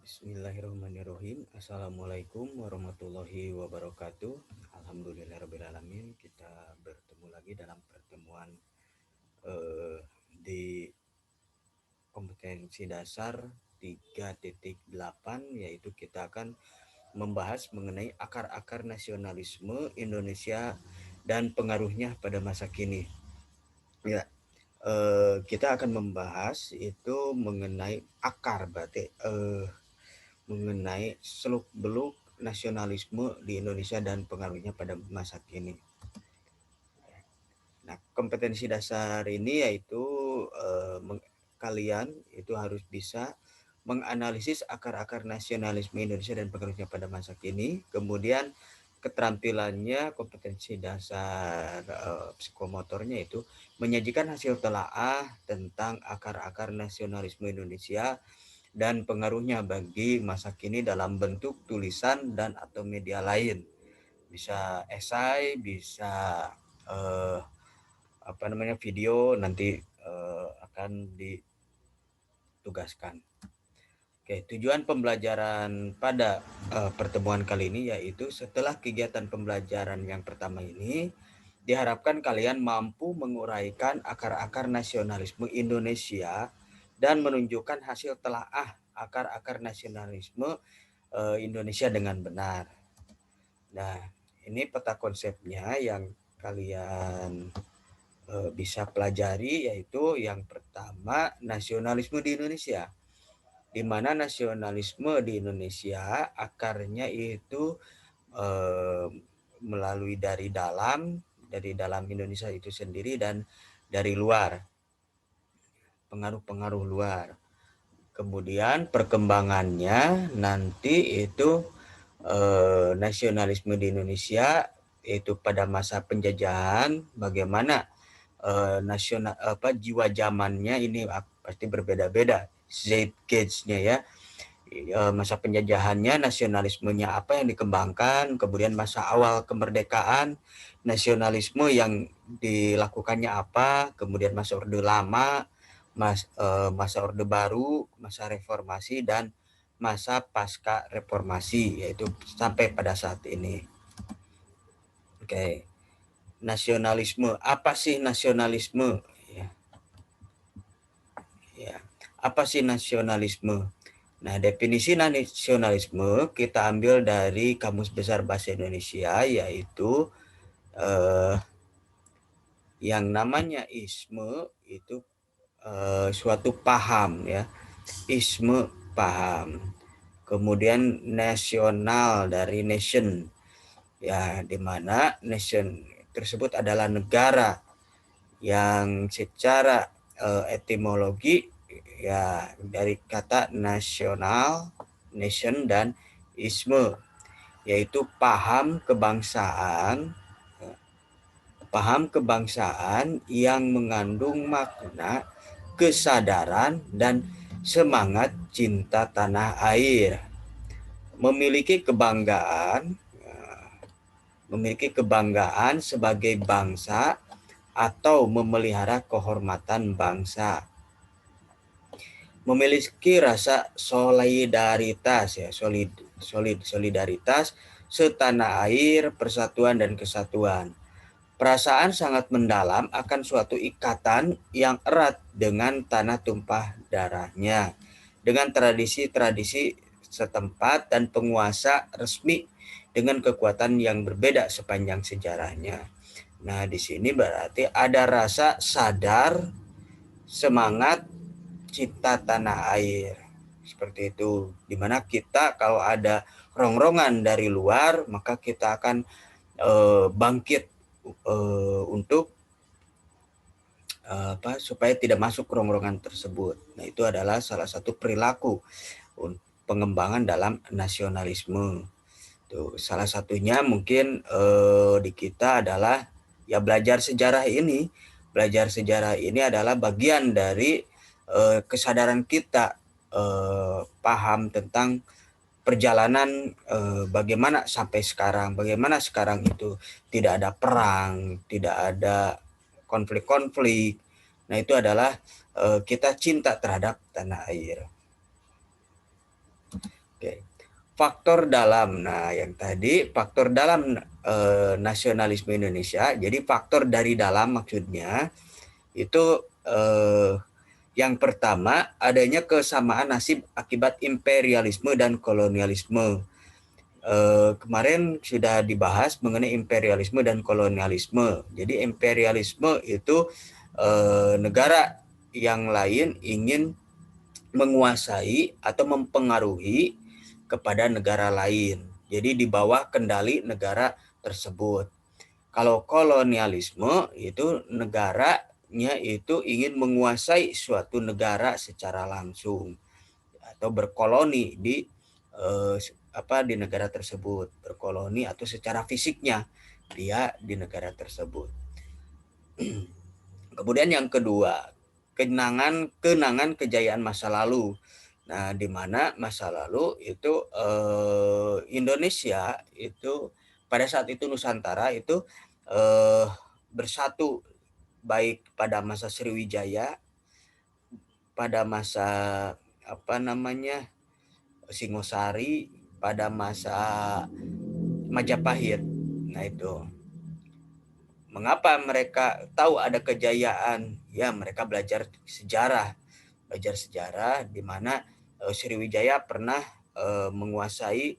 Bismillahirrahmanirrahim. Assalamualaikum warahmatullahi wabarakatuh. Alhamdulillahirrahmanirrahim. Kita bertemu lagi dalam pertemuan di kompetensi dasar 3.8, yaitu kita akan membahas mengenai akar-akar nasionalisme Indonesia dan pengaruhnya pada masa kini. Ya, kita akan membahas itu mengenai akar, berarti mengenai seluk-beluk nasionalisme di Indonesia dan pengaruhnya pada masa kini. Nah, kompetensi dasar ini yaitu kalian itu harus bisa menganalisis akar-akar nasionalisme Indonesia dan pengaruhnya pada masa kini. Kemudian keterampilannya, kompetensi dasar psikomotornya itu menyajikan hasil telaah tentang akar-akar nasionalisme Indonesia dan pengaruhnya bagi masa kini dalam bentuk tulisan dan atau media lain. Bisa esai, bisa video, nanti akan ditugaskan. Oke, tujuan pembelajaran pada pertemuan kali ini yaitu setelah kegiatan pembelajaran yang pertama ini, diharapkan kalian mampu menguraikan akar-akar nasionalisme Indonesia dan menunjukkan hasil telaah akar-akar nasionalisme Indonesia dengan benar. Nah, ini peta konsepnya yang kalian bisa pelajari, yaitu yang pertama nasionalisme di Indonesia, di mana nasionalisme di Indonesia akarnya itu melalui dari dalam Indonesia itu sendiri dan dari luar, pengaruh-pengaruh luar. Kemudian perkembangannya nanti itu nasionalisme di Indonesia itu pada masa penjajahan, bagaimana jiwa zamannya ini pasti berbeda-beda, zeitgeistnya ya. Masa penjajahannya nasionalismenya apa yang dikembangkan, kemudian masa awal kemerdekaan nasionalisme yang dilakukannya apa, kemudian masa Orde Lama, masa Orde Baru, masa Reformasi, dan masa pasca Reformasi, yaitu sampai pada saat ini. Oke. Nasionalisme, apa sih nasionalisme? Ya. Apa sih nasionalisme? Nah, definisi nasionalisme kita ambil dari Kamus Besar Bahasa Indonesia, yaitu yang namanya isme itu suatu paham ya. Isme paham. Kemudian nasional dari nation, ya, di mana nation tersebut adalah negara yang secara etimologi ya dari kata nasional, nation, dan isme, yaitu paham kebangsaan yang mengandung makna kesadaran dan semangat cinta tanah air, memiliki kebanggaan sebagai bangsa atau memelihara kehormatan bangsa, memiliki rasa solidaritas ya, solidaritas setanah air, persatuan dan kesatuan. Perasaan sangat mendalam akan suatu ikatan yang erat dengan tanah tumpah darahnya, dengan tradisi-tradisi setempat dan penguasa resmi dengan kekuatan yang berbeda sepanjang sejarahnya. Nah, di sini berarti ada rasa sadar, semangat, cinta tanah air. Seperti itu. Dimana kita kalau ada rongrongan dari luar, maka kita akan bangkit untuk supaya tidak masuk rongrongan tersebut. Nah, itu adalah salah satu perilaku pengembangan dalam nasionalisme. Tuh, salah satunya mungkin di kita adalah ya belajar sejarah ini. Belajar sejarah ini adalah bagian dari kesadaran kita paham tentang perjalanan bagaimana sampai sekarang, bagaimana sekarang itu tidak ada perang, tidak ada konflik-konflik. Nah, itu adalah kita cinta terhadap tanah air. Oke. Faktor dalam. Nah, yang tadi faktor dalam nasionalisme Indonesia. Jadi faktor dari dalam maksudnya itu yang pertama adanya kesamaan nasib akibat imperialisme dan kolonialisme. Kemarin sudah dibahas mengenai imperialisme dan kolonialisme. Jadi imperialisme itu negara yang lain ingin menguasai atau mempengaruhi kepada negara lain. Jadi di bawah kendali negara tersebut. Kalau kolonialisme itu negaranya itu ingin menguasai suatu negara secara langsung atau berkoloni di di negara tersebut, berkoloni atau secara fisiknya dia di negara tersebut. Kemudian yang kedua, kenangan kejayaan masa lalu. Nah, di mana masa lalu itu Indonesia itu pada saat itu Nusantara itu bersatu baik pada masa Sriwijaya, pada masa Singosari, pada masa Majapahit. Nah, itu mengapa mereka tahu ada kejayaan? Ya, mereka belajar sejarah di mana Sriwijaya pernah menguasai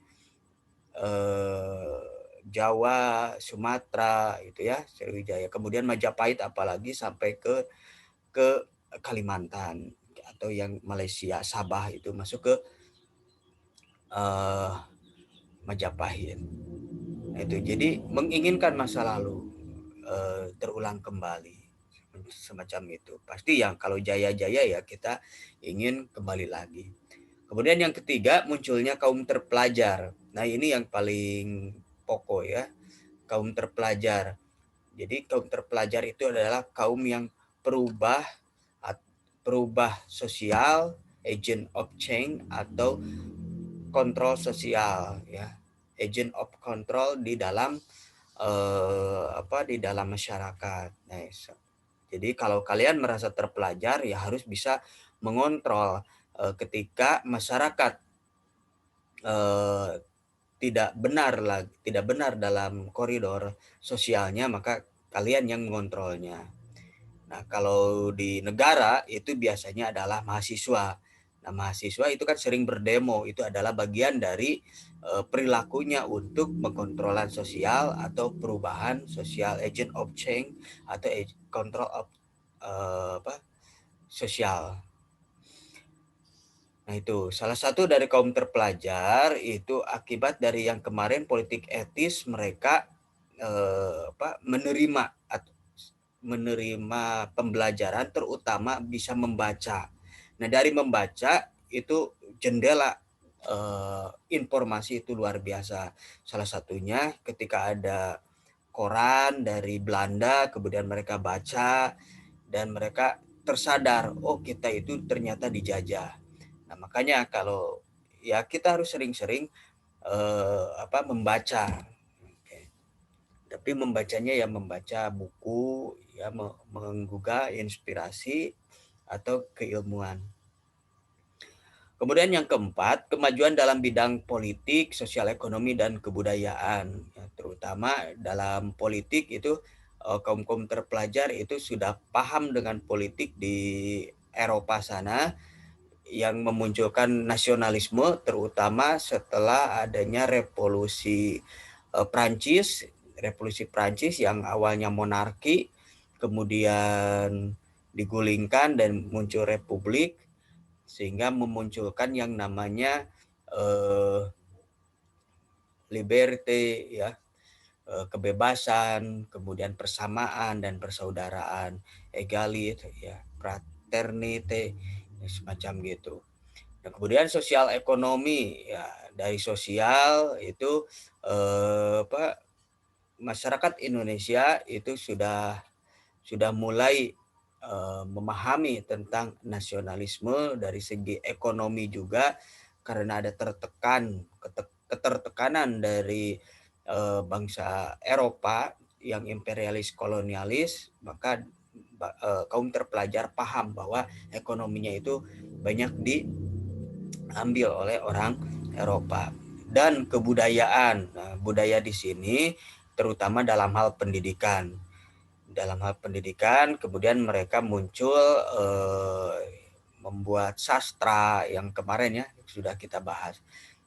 Jawa, Sumatera itu ya, Sriwijaya. Kemudian Majapahit apalagi sampai ke Kalimantan atau yang Malaysia, Sabah itu masuk ke Majapahit. Itu jadi menginginkan masa lalu terulang kembali semacam itu. Pasti yang kalau jaya-jaya ya kita ingin kembali lagi. Kemudian yang ketiga munculnya kaum terpelajar. Nah, ini yang paling pokok ya, kaum terpelajar. Jadi kaum terpelajar itu adalah kaum yang perubah sosial, agent of change atau kontrol sosial ya. Agent of control di dalam di dalam masyarakat. Nah, jadi kalau kalian merasa terpelajar ya harus bisa mengontrol ketika masyarakat tidak benar dalam koridor sosialnya, maka kalian yang mengontrolnya. Nah, kalau di negara itu biasanya adalah mahasiswa. Nah, mahasiswa itu kan sering berdemo, itu adalah bagian dari perilakunya untuk pengontrolan sosial atau perubahan sosial, agent of change atau control of sosial. Nah, itu salah satu dari kaum terpelajar itu akibat dari yang kemarin politik etis mereka menerima pembelajaran terutama bisa membaca. Nah, dari membaca itu jendela informasi itu luar biasa. Salah satunya ketika ada koran dari Belanda, kemudian mereka baca dan mereka tersadar, oh kita itu ternyata dijajah. Nah, makanya kalau ya kita harus sering-sering membaca. Tapi membacanya ya membaca buku ya menggugah inspirasi atau keilmuan. Kemudian yang keempat, kemajuan dalam bidang politik, sosial ekonomi dan kebudayaan. Ya, terutama dalam politik itu kaum-kaum terpelajar itu sudah paham dengan politik di Eropa sana yang memunculkan nasionalisme terutama setelah adanya revolusi Prancis yang awalnya monarki kemudian digulingkan dan muncul republik sehingga memunculkan yang namanya liberté ya, kebebasan, kemudian persamaan dan persaudaraan, egalite ya, fraternité semacam gitu. Nah, kemudian sosial ekonomi ya, dari sosial itu masyarakat Indonesia itu sudah mulai memahami tentang nasionalisme dari segi ekonomi juga karena ada ketertekanan dari bangsa Eropa yang imperialis kolonialis, maka kaum terpelajar paham bahwa ekonominya itu banyak diambil oleh orang Eropa. Dan kebudayaan. Nah, budaya di sini terutama dalam hal pendidikan. Dalam hal pendidikan, kemudian mereka muncul membuat sastra yang kemarin ya sudah kita bahas.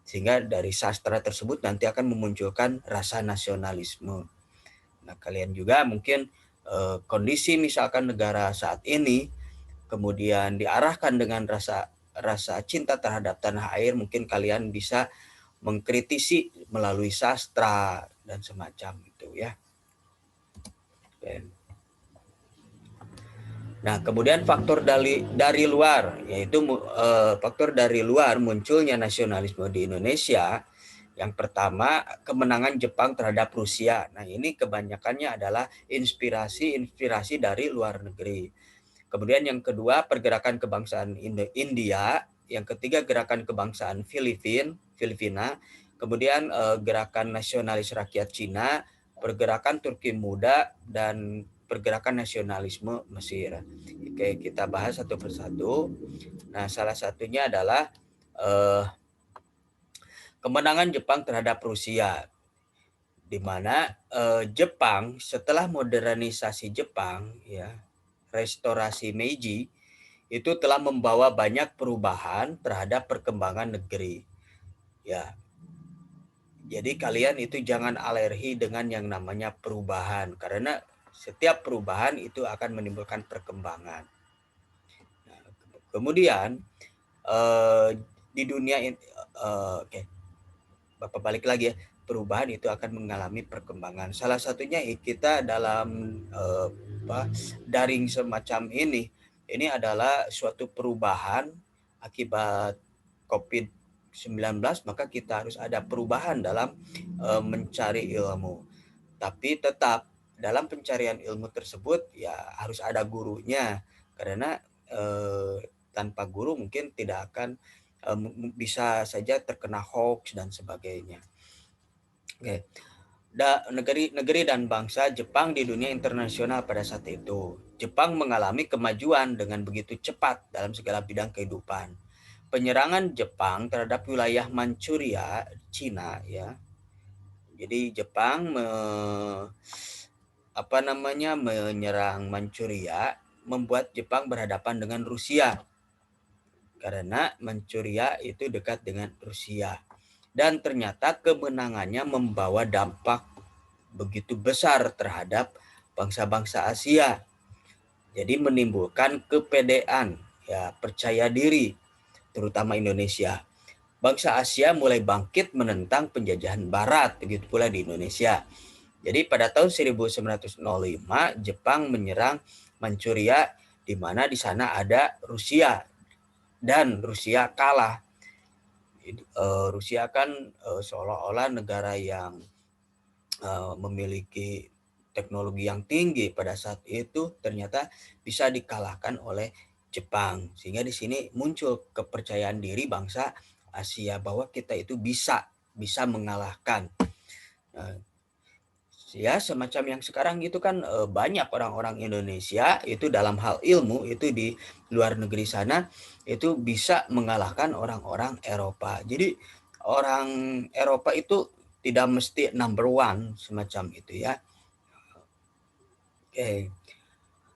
Sehingga dari sastra tersebut nanti akan memunculkan rasa nasionalisme. Nah, kalian juga mungkin kondisi misalkan negara saat ini kemudian diarahkan dengan rasa cinta terhadap tanah air, mungkin kalian bisa mengkritisi melalui sastra dan semacam itu ya. Nah, kemudian faktor dari luar, yaitu faktor dari luar munculnya nasionalisme di Indonesia. Yang pertama, kemenangan Jepang terhadap Rusia. Nah, ini kebanyakannya adalah inspirasi dari luar negeri. Kemudian yang kedua, pergerakan kebangsaan India. Yang ketiga, gerakan kebangsaan Filipina. Kemudian gerakan nasionalis rakyat Cina, pergerakan Turki Muda, dan pergerakan nasionalisme Mesir. Oke, kita bahas satu persatu. Nah, salah satunya adalah kemenangan Jepang terhadap Rusia, di mana Jepang setelah modernisasi Jepang, ya, restorasi Meiji, itu telah membawa banyak perubahan terhadap perkembangan negeri. Ya, jadi kalian itu jangan alergi dengan yang namanya perubahan, karena setiap perubahan itu akan menimbulkan perkembangan. Nah, kemudian di dunia oke, Bapak balik lagi ya, perubahan itu akan mengalami perkembangan. Salah satunya kita dalam daring semacam ini adalah suatu perubahan akibat COVID-19, maka kita harus ada perubahan dalam mencari ilmu. Tapi tetap dalam pencarian ilmu tersebut ya harus ada gurunya, karena tanpa guru mungkin tidak akan bisa saja terkena hoax dan sebagainya. Oke. Negeri dan bangsa Jepang di dunia internasional pada saat itu. Jepang mengalami kemajuan dengan begitu cepat dalam segala bidang kehidupan. Penyerangan Jepang terhadap wilayah Manchuria, Cina, ya. Jadi Jepang menyerang Manchuria, membuat Jepang berhadapan dengan Rusia. Karena Manchuria itu dekat dengan Rusia. Dan ternyata kemenangannya membawa dampak begitu besar terhadap bangsa-bangsa Asia. Jadi menimbulkan kepedean, ya, percaya diri, terutama Indonesia. Bangsa Asia mulai bangkit menentang penjajahan Barat, begitu pula di Indonesia. Jadi pada tahun 1905 Jepang menyerang Manchuria, di mana di sana ada Rusia, dan Rusia kalah. Rusia kan seolah-olah negara yang memiliki teknologi yang tinggi pada saat itu, ternyata bisa dikalahkan oleh Jepang. Sehingga di sini muncul kepercayaan diri bangsa Asia bahwa kita itu bisa mengalahkan. Ya, semacam yang sekarang itu kan banyak orang-orang Indonesia itu dalam hal ilmu itu di luar negeri sana itu bisa mengalahkan orang-orang Eropa. Jadi orang Eropa itu tidak mesti number one semacam itu ya. Oke.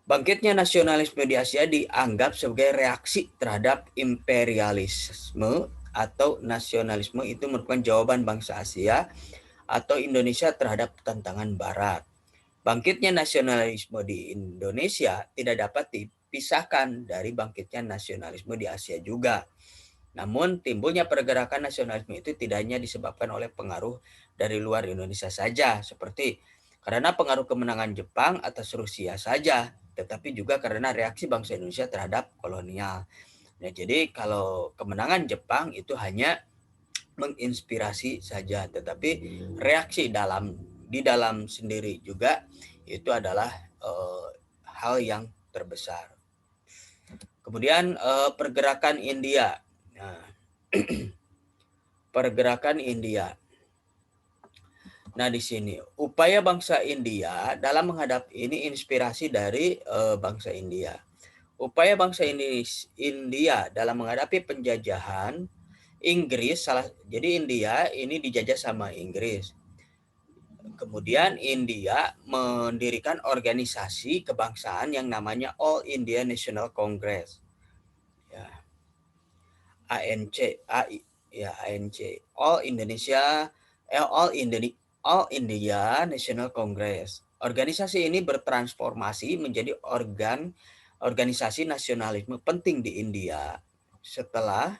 Bangkitnya nasionalisme di Asia dianggap sebagai reaksi terhadap imperialisme atau nasionalisme. Itu merupakan jawaban bangsa Asia atau Indonesia terhadap tantangan Barat. Bangkitnya nasionalisme di Indonesia tidak dapat dipisahkan dari bangkitnya nasionalisme di Asia juga. Namun timbulnya pergerakan nasionalisme itu tidak hanya disebabkan oleh pengaruh dari luar Indonesia saja, seperti karena pengaruh kemenangan Jepang atas Rusia saja, tetapi juga karena reaksi bangsa Indonesia terhadap kolonial. Nah, jadi kalau kemenangan Jepang itu hanya menginspirasi saja, tetapi reaksi di dalam sendiri juga itu adalah hal yang terbesar. Kemudian pergerakan India. Nah, pergerakan India. Nah, di sini upaya bangsa India dalam menghadapi ini inspirasi dari bangsa India. Upaya bangsa India dalam menghadapi penjajahan Inggris jadi India ini dijajah sama Inggris. Kemudian India mendirikan organisasi kebangsaan yang namanya All India National Congress. Ya. ANC, ANC, All India National Congress. Organisasi ini bertransformasi menjadi organisasi nasionalisme penting di India setelah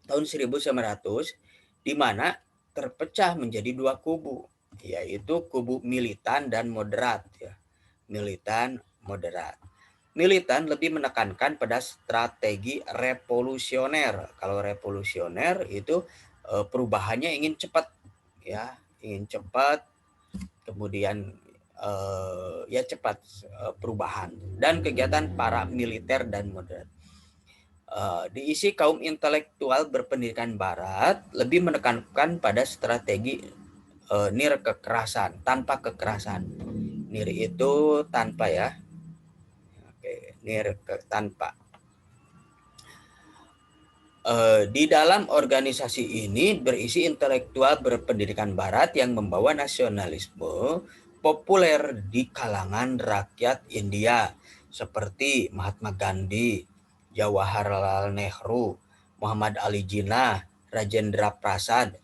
tahun 1900, di mana terpecah menjadi dua kubu, yaitu kubu militan dan moderat. Ya. Militan moderat. Militan lebih menekankan pada strategi revolusioner. Kalau revolusioner itu perubahannya ingin cepat, ya, ingin cepat, kemudian ya cepat perubahan. Dan kegiatan para militer dan moderat. Diisi kaum intelektual berpendidikan Barat lebih menekankan pada strategi nir kekerasan, tanpa kekerasan. Nir itu tanpa, ya. Tanpa. Di dalam organisasi ini berisi intelektual berpendidikan Barat yang membawa nasionalisme populer di kalangan rakyat India seperti Mahatma Gandhi, Jawaharlal Nehru, Muhammad Ali Jinnah, Rajendra Prasad,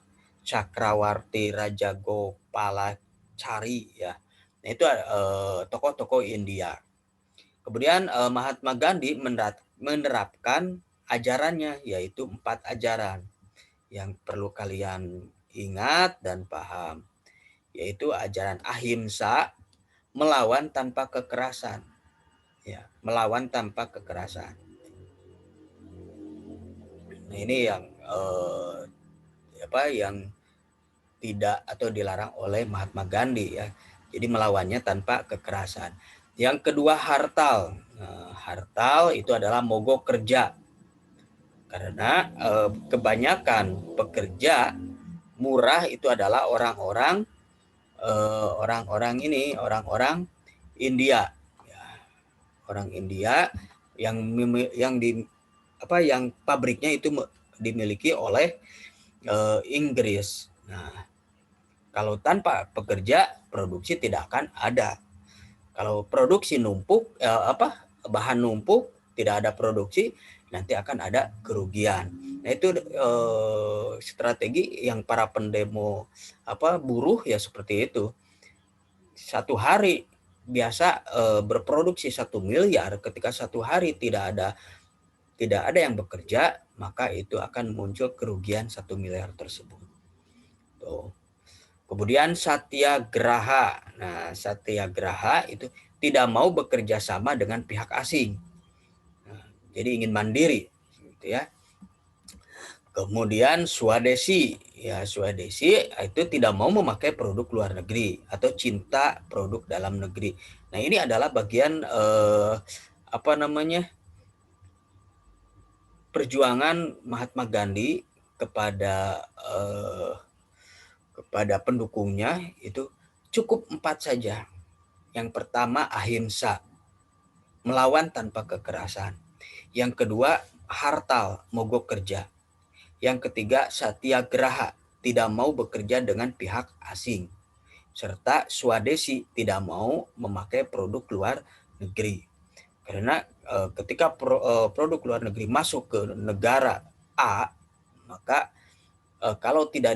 Chakrawarti Rajagopalachari, ya. Nah, itu tokoh-tokoh India. Kemudian Mahatma Gandhi menerapkan ajarannya, yaitu 4 ajaran yang perlu kalian ingat dan paham, yaitu ajaran ahimsa, melawan tanpa kekerasan, ya, melawan tanpa kekerasan. Nah, ini yang yang tidak atau dilarang oleh Mahatma Gandhi, ya. Jadi melawannya tanpa kekerasan. Yang kedua, hartal. Nah, hartal itu adalah mogok kerja. Karena kebanyakan pekerja murah itu adalah orang-orang India, ya. Orang India yang pabriknya itu dimiliki oleh Inggris. Nah, kalau tanpa pekerja, produksi tidak akan ada. Kalau produksi numpuk, bahan numpuk, tidak ada produksi, nanti akan ada kerugian. Nah, itu strategi yang para pendemo buruh ya seperti itu. Satu hari biasa berproduksi 1 miliar, ketika satu hari tidak ada yang bekerja, maka itu akan muncul kerugian 1 miliar tersebut. Tuh. Kemudian satyagraha. Nah, satyagraha itu tidak mau bekerja sama dengan pihak asing. Nah, jadi ingin mandiri, gitu ya. Kemudian swadesi. Ya, swadesi itu tidak mau memakai produk luar negeri atau cinta produk dalam negeri. Nah, ini adalah bagian perjuangan Mahatma Gandhi kepada pendukungnya. Itu cukup 4 saja. Yang pertama ahimsa, melawan tanpa kekerasan. Yang kedua hartal, mogok kerja. Yang ketiga satyagraha, tidak mau bekerja dengan pihak asing. Serta swadesi, tidak mau memakai produk luar negeri. Karena ketika produk luar negeri masuk ke negara A, maka kalau tidak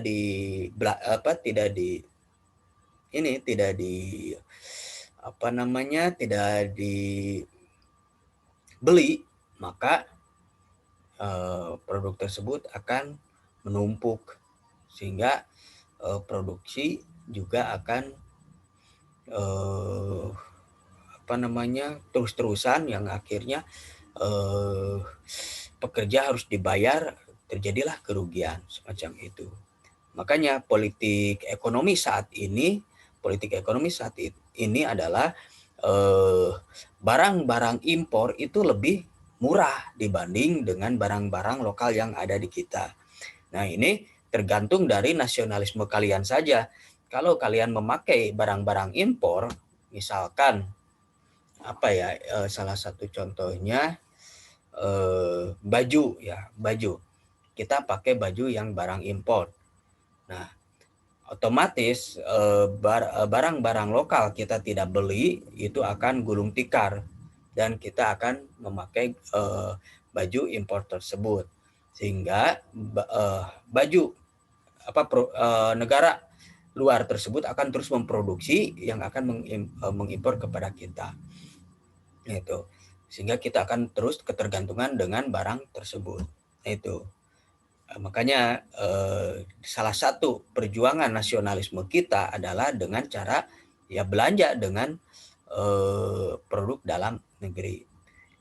dibeli, maka produk tersebut akan menumpuk, sehingga produksi juga akan terus-terusan, yang akhirnya pekerja harus dibayar, terjadilah kerugian semacam itu. Makanya politik ekonomi saat ini adalah barang-barang impor itu lebih murah dibanding dengan barang-barang lokal yang ada di kita. Nah, ini tergantung dari nasionalisme kalian saja. Kalau kalian memakai barang-barang impor, misalkan salah satu contohnya baju ya, baju. Kita pakai baju yang barang impor. Nah, otomatis barang-barang lokal kita tidak beli, itu akan gulung tikar dan kita akan memakai baju impor tersebut, sehingga baju negara luar tersebut akan terus memproduksi yang akan mengimpor kepada kita, itu sehingga kita akan terus ketergantungan dengan barang tersebut. Itu makanya salah satu perjuangan nasionalisme kita adalah dengan cara ya belanja dengan produk dalam negeri.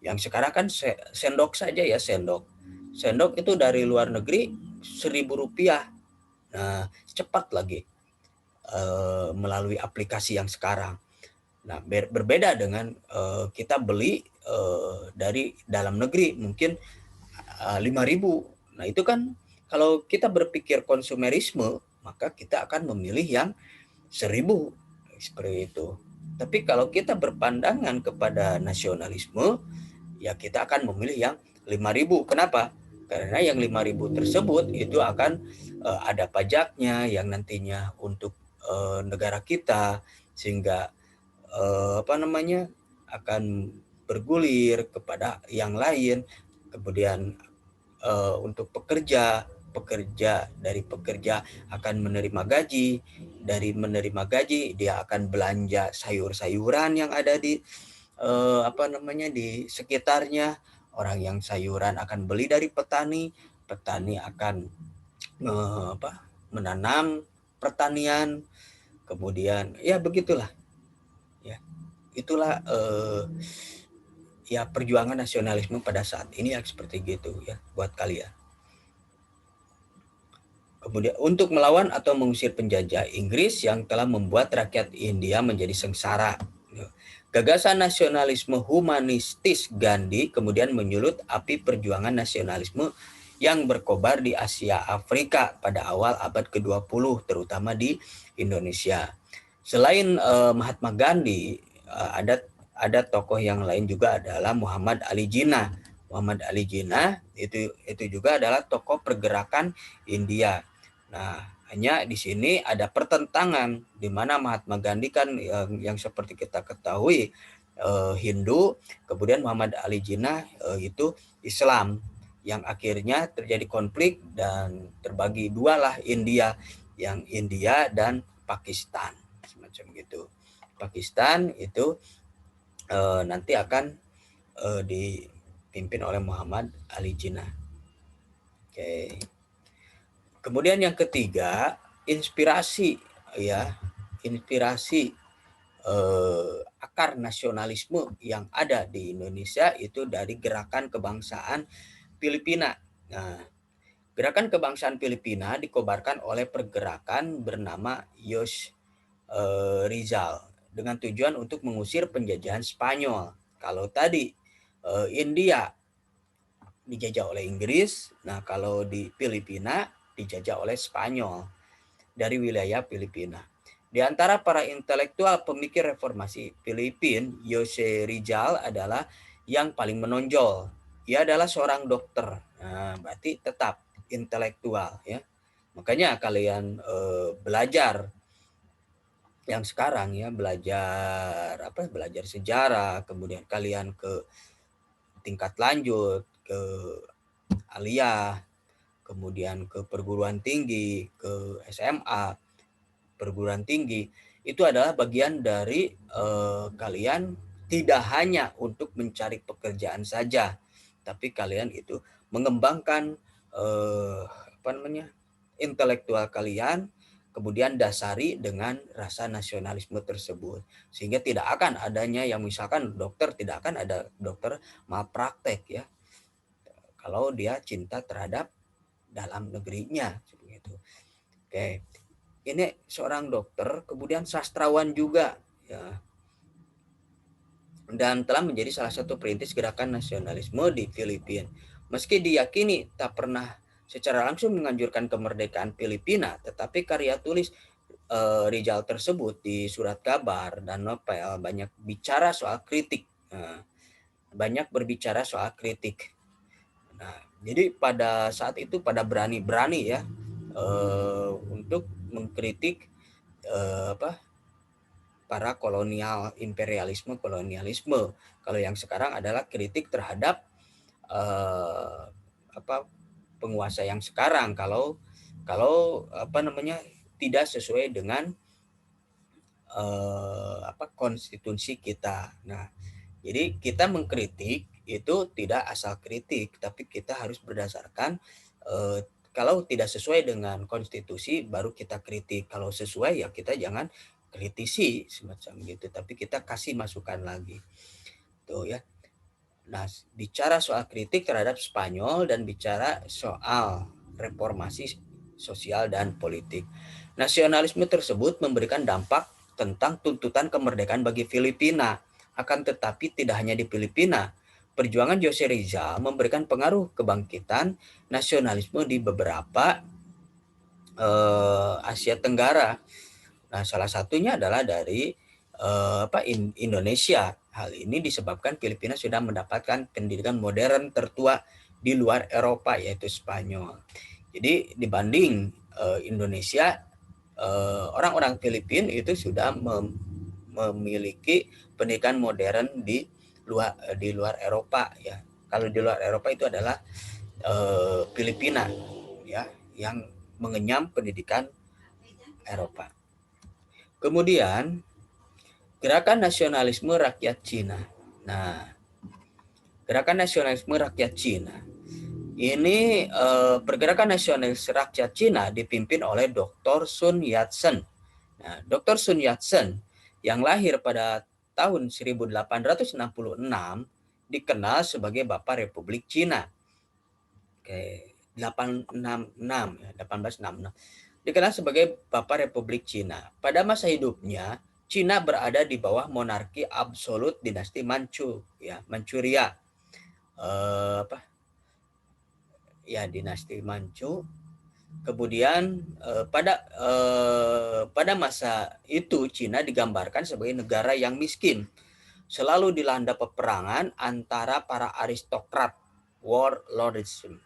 Yang sekarang kan sendok saja ya, sendok itu dari luar negeri Rp1.000. Nah, cepat lagi melalui aplikasi yang sekarang. Nah, berbeda dengan kita beli dari dalam negeri mungkin 5.000. Nah, itu kan kalau kita berpikir konsumerisme, maka kita akan memilih yang 1.000 seperti itu. Tapi kalau kita berpandangan kepada nasionalisme, ya kita akan memilih yang 5.000. Kenapa? Karena yang 5.000 tersebut itu akan ada pajaknya yang nantinya untuk negara kita, sehingga akan bergulir kepada yang lain. Kemudian untuk pekerja dari pekerja akan menerima gaji, dari menerima gaji dia akan belanja sayur-sayuran yang ada di di sekitarnya. Orang yang sayuran akan beli dari petani, petani akan menanam pertanian, kemudian ya begitulah ya, itulah ya perjuangan nasionalisme pada saat ini ya seperti gitu ya buat kalian. Kemudian untuk melawan atau mengusir penjajah Inggris yang telah membuat rakyat India menjadi sengsara. Gagasan nasionalisme humanistis Gandhi kemudian menyulut api perjuangan nasionalisme yang berkobar di Asia Afrika pada awal abad ke-20, terutama di Indonesia. Selain Mahatma Gandhi, ada tokoh yang lain juga adalah Muhammad Ali Jinnah. Muhammad Ali Jinnah itu juga adalah tokoh pergerakan India. Nah, hanya di sini ada pertentangan di mana Mahatma Gandhi kan yang seperti kita ketahui Hindu, kemudian Muhammad Ali Jinnah itu Islam, yang akhirnya terjadi konflik dan terbagi dua lah India, yang India dan Pakistan semacam gitu. Pakistan itu nanti akan dipimpin oleh Muhammad Ali Jinnah. Oke. Kemudian yang ketiga, inspirasi ya, inspirasi akar nasionalisme yang ada di Indonesia itu dari gerakan kebangsaan Filipina. Nah, gerakan kebangsaan Filipina dikobarkan oleh pergerakan bernama Yos Rizal dengan tujuan untuk mengusir penjajahan Spanyol. Kalau tadi India dijajah oleh Inggris, nah kalau di Filipina dijajah oleh Spanyol dari wilayah Filipina. Di antara para intelektual pemikir reformasi Filipina, Jose Rizal adalah yang paling menonjol. Ia adalah seorang dokter. Nah, berarti tetap intelektual ya. Makanya kalian belajar yang sekarang ya, belajar sejarah, kemudian kalian ke tingkat lanjut, ke aliyah, kemudian ke perguruan tinggi, ke SMA, perguruan tinggi, itu adalah bagian dari kalian tidak hanya untuk mencari pekerjaan saja, tapi kalian itu mengembangkan intelektual kalian, kemudian dasari dengan rasa nasionalisme tersebut, sehingga tidak akan adanya yang misalkan dokter, tidak akan ada dokter malpraktek ya kalau dia cinta terhadap dalam negerinya begitu. Oke, ini seorang dokter kemudian sastrawan juga ya, dan telah menjadi salah satu perintis gerakan nasionalisme di Filipina. Meski diyakini tak pernah secara langsung menganjurkan kemerdekaan Filipina, tetapi karya tulis Rizal tersebut di surat kabar dan novel banyak berbicara soal kritik Nah, jadi pada saat itu pada berani-berani ya untuk mengkritik para kolonialisme. Kalau yang sekarang adalah kritik terhadap penguasa yang sekarang kalau tidak sesuai dengan konstitusi kita. Nah, jadi kita mengkritik itu tidak asal kritik, tapi kita harus berdasarkan kalau tidak sesuai dengan konstitusi baru kita kritik. Kalau sesuai ya kita jangan kritisi semacam gitu, tapi kita kasih masukan lagi. Tuh ya. Nah, bicara soal kritik terhadap Spanyol dan bicara soal reformasi sosial dan politik. Nasionalisme tersebut memberikan dampak tentang tuntutan kemerdekaan bagi Filipina. Akan tetapi tidak hanya di Filipina, perjuangan Jose Rizal memberikan pengaruh kebangkitan nasionalisme di beberapa Asia Tenggara. Nah, salah satunya adalah dari Indonesia. Hal ini disebabkan Filipina sudah mendapatkan pendidikan modern tertua di luar Eropa, yaitu Spanyol. Jadi dibanding Indonesia, orang-orang Filipina itu sudah memiliki pendidikan modern di luar Eropa ya. Kalau di luar Eropa itu adalah Filipina ya, yang mengenyam pendidikan Eropa. Kemudian gerakan nasionalisme rakyat Cina. Nah, gerakan nasionalisme rakyat Cina ini pergerakan nasionalis rakyat Cina dipimpin oleh Dr. Sun Yat-sen. Nah, Dr. Sun Yat-sen yang lahir pada tahun 1866 dikenal sebagai Bapak Republik Cina. Oke, 1866. Dikenal sebagai Bapak Republik Cina. Pada masa hidupnya, Cina berada di bawah monarki absolut dinasti Manchu, ya, Manchuria. Dinasti Manchu. Kemudian pada masa itu Cina digambarkan sebagai negara yang miskin, selalu dilanda peperangan antara para aristokrat, warlordism.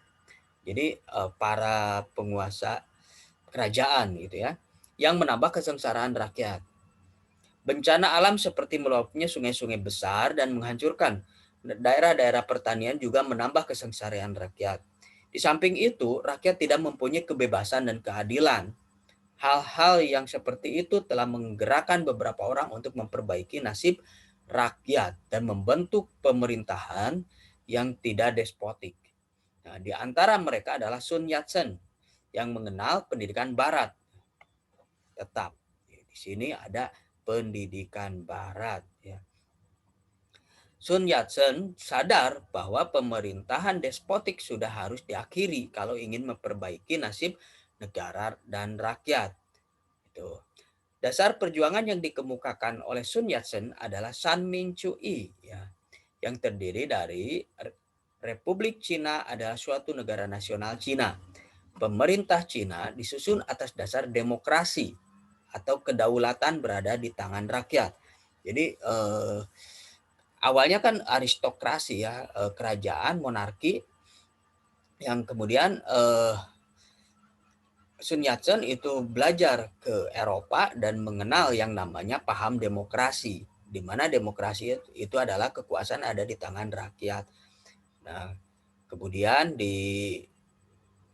Jadi para penguasa kerajaan gitu ya, yang menambah kesengsaraan rakyat. Bencana alam seperti meluapnya sungai-sungai besar dan menghancurkan daerah-daerah pertanian juga menambah kesengsaraan rakyat. Di samping itu, rakyat tidak mempunyai kebebasan dan keadilan. Hal-hal yang seperti itu telah menggerakkan beberapa orang untuk memperbaiki nasib rakyat dan membentuk pemerintahan yang tidak despotik. Nah, di antara mereka adalah Sun Yat-sen yang mengenal pendidikan barat. Tetap di sini ada pendidikan barat ya. Sun Yat-sen sadar bahwa pemerintahan despotik sudah harus diakhiri kalau ingin memperbaiki nasib negara dan rakyat. Itu. Dasar perjuangan yang dikemukakan oleh Sun Yat-sen adalah Sanminchu-i ya, yang terdiri dari Republik Cina adalah suatu negara nasional Cina. Pemerintah Cina disusun atas dasar demokrasi atau kedaulatan berada di tangan rakyat. Jadi awalnya kan aristokrasi ya, kerajaan monarki yang kemudian Sun Yat-sen itu belajar ke Eropa dan mengenal yang namanya paham demokrasi, di mana demokrasi itu adalah kekuasaan ada di tangan rakyat. Nah, kemudian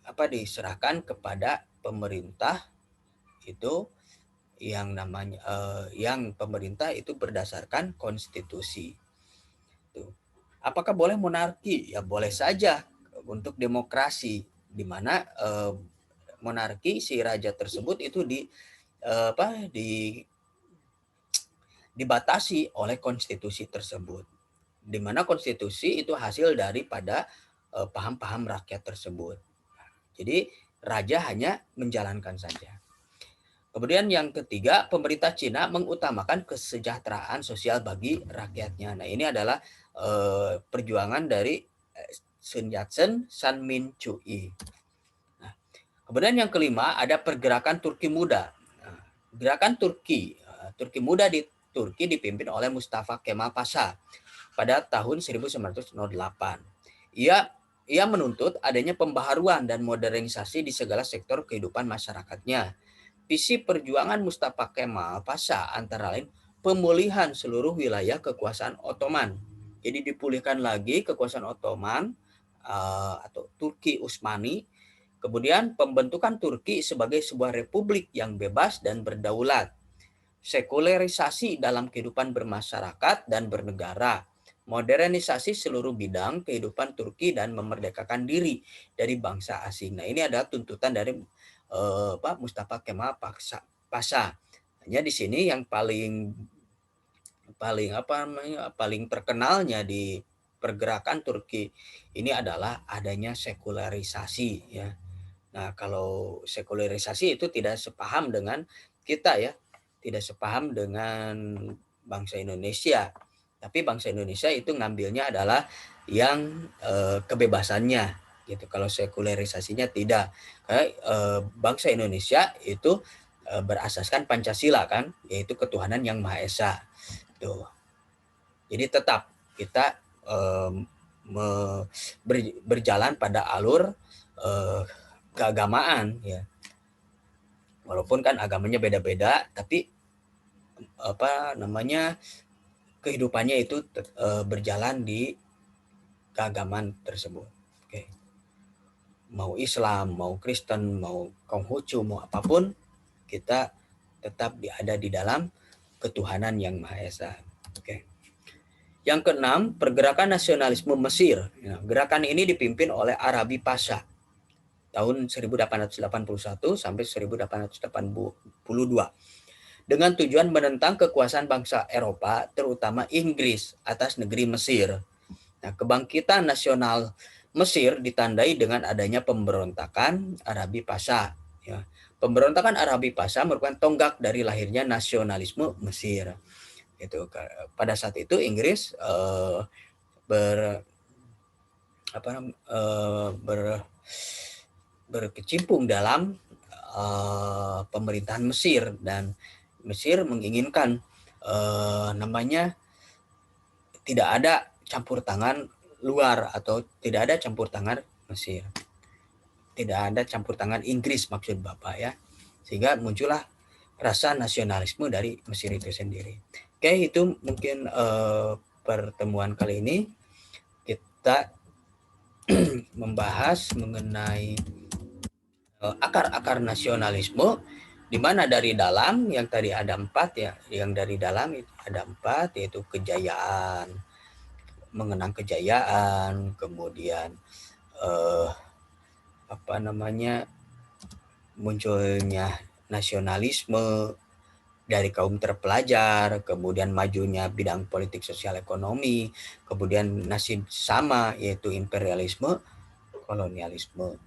diserahkan kepada pemerintah itu yang namanya yang pemerintah itu berdasarkan konstitusi. Tuh. Apakah boleh monarki? Ya boleh saja untuk demokrasi, di mana monarki si raja tersebut itu dibatasi oleh konstitusi tersebut, di mana konstitusi itu hasil daripada paham-paham rakyat tersebut. Jadi raja hanya menjalankan saja. Kemudian yang ketiga, pemerintah Cina mengutamakan kesejahteraan sosial bagi rakyatnya. Nah, ini adalah perjuangan dari Sun Yat-sen, Sanminchu-i. Nah, kemudian yang kelima ada pergerakan Turki Muda. Nah, gerakan Turki Muda di Turki dipimpin oleh Mustafa Kemal Pasha pada tahun 1908. Ia ia menuntut adanya pembaharuan dan modernisasi di segala sektor kehidupan masyarakatnya. Visi perjuangan Mustafa Kemal Pasha antara lain pemulihan seluruh wilayah kekuasaan Ottoman. Jadi dipulihkan lagi kekuasaan Ottoman atau Turki Utsmani. Kemudian pembentukan Turki sebagai sebuah republik yang bebas dan berdaulat. Sekularisasi dalam kehidupan bermasyarakat dan bernegara, modernisasi seluruh bidang kehidupan Turki dan memerdekakan diri dari bangsa asing. Nah, ini adalah tuntutan dari Mustafa Kemal Pasha. Hanya di sini yang paling terkenalnya di pergerakan Turki ini adalah adanya sekularisasi ya. Nah, kalau sekularisasi itu tidak sepaham dengan kita ya, tidak sepaham dengan bangsa Indonesia. Tapi bangsa Indonesia itu ngambilnya adalah yang kebebasannya gitu. Kalau sekularisasinya tidak. Karena bangsa Indonesia itu berasaskan Pancasila kan, yaitu ketuhanan yang Maha Esa. Tuh. Jadi tetap kita berjalan pada alur keagamaan ya. Walaupun kan agamanya beda-beda, tapi kehidupannya itu berjalan di keagamaan tersebut. Oke. Mau Islam, mau Kristen, mau Konghucu, mau apapun, kita tetap ada di dalam ketuhanan yang Maha Esa. Oke. Yang keenam, pergerakan nasionalisme Mesir. Ya, gerakan ini dipimpin oleh Arabi Pasha tahun 1881 sampai 1882 dengan tujuan menentang kekuasaan bangsa Eropa, terutama Inggris atas negeri Mesir. Nah, kebangkitan nasional Mesir ditandai dengan adanya pemberontakan Arabi Pasha. Ya. Pemberontakan Arabi Pasha merupakan tonggak dari lahirnya nasionalisme Mesir. Gitu. Pada saat itu Inggris berkecimpung dalam pemerintahan Mesir, dan Mesir menginginkan tidak ada campur tangan luar atau tidak ada campur tangan Mesir, tidak ada campur tangan Inggris maksud Bapak ya, sehingga muncullah rasa nasionalisme dari Mesir itu sendiri. Oke, itu mungkin pertemuan kali ini kita membahas mengenai akar-akar nasionalisme, di mana dari dalam yang tadi ada 4 ya, yang dari dalam itu ada 4, yaitu kejayaan, mengenang kejayaan, kemudian munculnya nasionalisme dari kaum terpelajar, kemudian majunya bidang politik sosial ekonomi, kemudian nasib sama yaitu imperialisme, kolonialisme.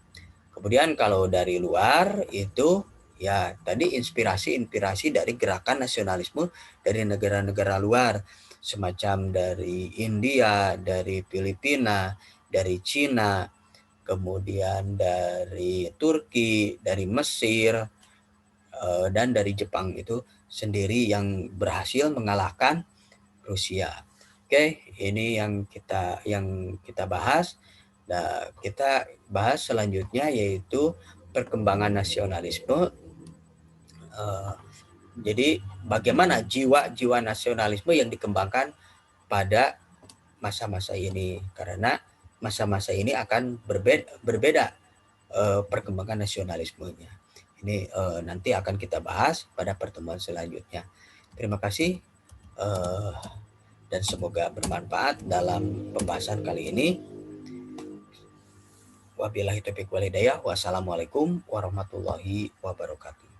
Kemudian kalau dari luar itu ya tadi inspirasi dari gerakan nasionalisme dari negara-negara luar, semacam dari India, dari Filipina, dari Cina, kemudian dari Turki, dari Mesir, dan dari Jepang itu sendiri yang berhasil mengalahkan Rusia. Oke, ini yang kita bahas. Nah, kita bahas selanjutnya yaitu perkembangan nasionalisme. Jadi bagaimana jiwa nasionalisme yang dikembangkan pada masa-masa ini, karena masa-masa ini akan berbeda perkembangan nasionalismenya. Ini nanti akan kita bahas pada pertemuan selanjutnya. Terima kasih dan semoga bermanfaat dalam pembahasan kali ini. Wabillahi taufiq wal hidayah. Wassalamualaikum warahmatullahi wabarakatuh.